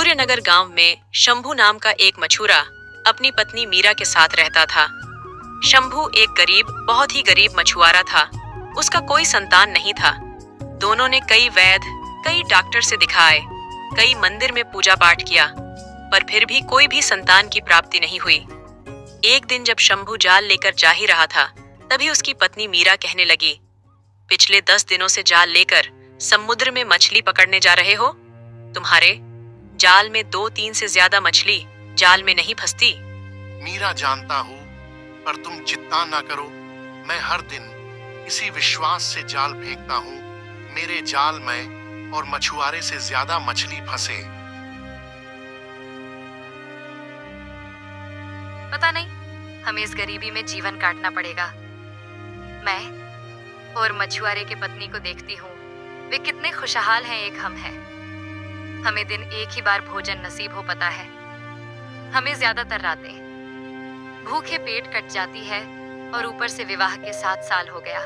सूर्यनगर गांव में शंभू नाम का एक मछुआरा अपनी पत्नी मीरा के साथ रहता था। शंभू एक बहुत ही गरीब मछुआरा था। उसका कोई संतान नहीं था। दोनों ने कई वैद्य, कई डॉक्टर से दिखाए, कई मंदिर में पूजा पाठ किया, पर फिर भी कोई भी संतान की प्राप्ति नहीं हुई। एक दिन जब शंभू जाल लेकर जा ही रहा था, तभी उसकी पत्नी मीरा कहने लगी, पिछले 10 दिनों से जाल लेकर समुद्र में मछली पकड़ने जा रहे हो। तुम्हारे जाल में 2-3 से ज्यादा मछली जाल में नहीं फंसती। मीरा, जानता हूँ, पर तुम चिंता ना करो। मैं हर दिन इसी विश्वास से जाल फेंकता हूँ, मेरे जाल में और मछुआरे से ज्यादा मछली फंसे। पता नहीं, हमें इस गरीबी में जीवन काटना पड़ेगा। मैं और मछुआरे की पत्नी को देखती हूँ, वे कितने खुशहाल हैं, एक हम हैं। हमें दिन एक ही बार भोजन नसीब हो, पता है। हमें ज्यादातर रातें भूखे पेट कट जाती है और ऊपर से विवाह के 7 साल हो गया,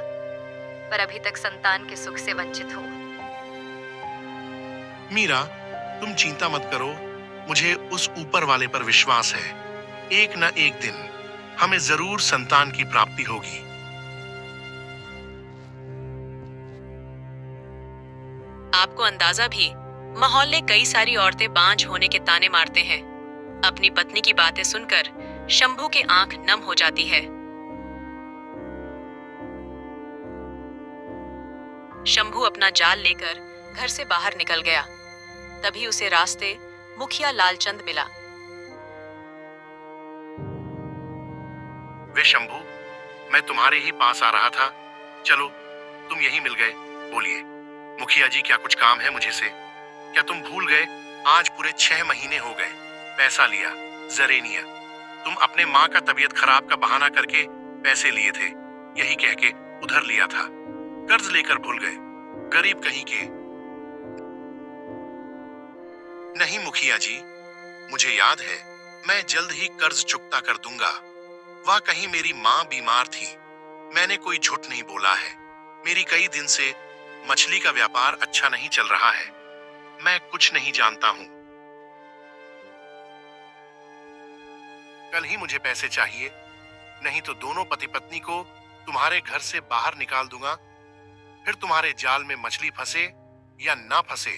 पर अभी तक संतान के सुख से वंचित हूँ। मीरा, तुम चिंता मत करो, मुझे उस ऊपर वाले पर विश्वास है। एक न एक दिन हमें जरूर संतान की प्राप्ति होगी। आपको अंदाजा भी, मोहल्ले कई सारी औरतें बांझ होने के ताने मारते हैं। अपनी पत्नी की बातें सुनकर शंभू की आंख नम हो जाती है। शंभू अपना जाल लेकर घर से बाहर निकल गया। तभी उसे रास्ते मुखिया लालचंद मिला। वे शंभू, मैं तुम्हारे ही पास आ रहा था। चलो, तुम यहीं मिल गए। बोलिए मुखिया जी, क्या कुछ काम है मुझे से? क्या तुम भूल गए, आज पूरे 6 महीने हो गए पैसा लिया, जरेनिया। तुम अपने माँ का तबीयत खराब का बहाना करके पैसे लिए थे, यही कह के उधर लिया था। कर्ज लेकर भूल गए, गरीब कहीं के। नहीं मुखिया जी, मुझे याद है, मैं जल्द ही कर्ज चुकता कर दूंगा। वह कहीं मेरी माँ बीमार थी, मैंने कोई झूठ नहीं बोला है। मेरी कई दिन से मछली का व्यापार अच्छा नहीं चल रहा है, मैं कुछ नहीं जानता हूं। कल ही मुझे पैसे चाहिए, नहीं तो दोनों पति पत्नी को तुम्हारे घर से बाहर निकाल दूंगा। फिर तुम्हारे जाल में मछली फंसे या ना फंसे,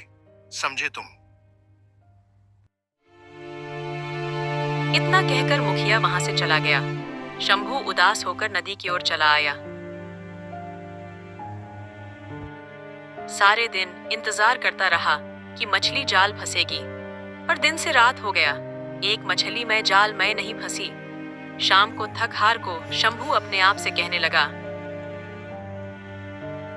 समझे तुम? इतना कहकर मुखिया वहां से चला गया। शंभू उदास होकर नदी की ओर चला आया। सारे दिन इंतजार करता रहा कि मछली जाल फंसेगी, पर दिन से रात हो गया, एक मछली में जाल में नहीं फंसी। शाम को थक हार को शंभू अपने आप से कहने लगा,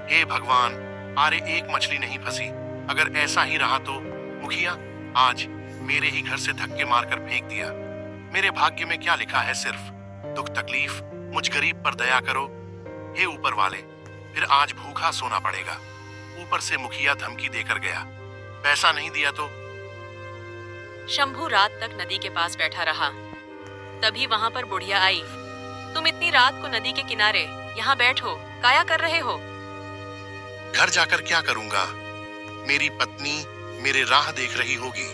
हे भगवान, अरे एक मछली नहीं फंसी। अगर ऐसा ही रहा तो मुखिया आज मेरे ही घर से धक्के मारकर फेंक दिया। मेरे भाग्य में क्या लिखा है? सिर्फ दुख तकलीफ। मुझ गरीब पर दया करो हे ऊपर वाले, फिर आज भूखा सोना पड़ेगा। ऊपर से मुखिया धमकी देकर गया, पैसा नहीं दिया तो। शंभू रात तक नदी के पास बैठा रहा। तभी वहां पर बुढ़िया आई। तुम इतनी रात को नदी के किनारे यहाँ बैठो, काया कर रहे हो? घर जाकर क्या करूंगा? मेरी पत्नी मेरे राह देख रही होगी,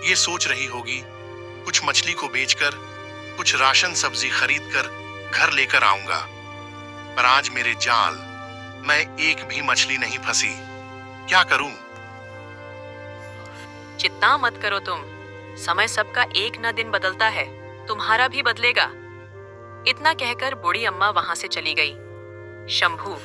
ये सोच रही होगी कुछ मछली को बेचकर कुछ राशन सब्जी खरीद कर घर लेकर आऊंगा। पर आज मेरे जाल में एक भी मछली नहीं फंसी, क्या करूं? चिंता मत करो तुम, समय सबका एक न दिन बदलता है, तुम्हारा भी बदलेगा। इतना कहकर बूढ़ी अम्मा वहां से चली गई। शंभू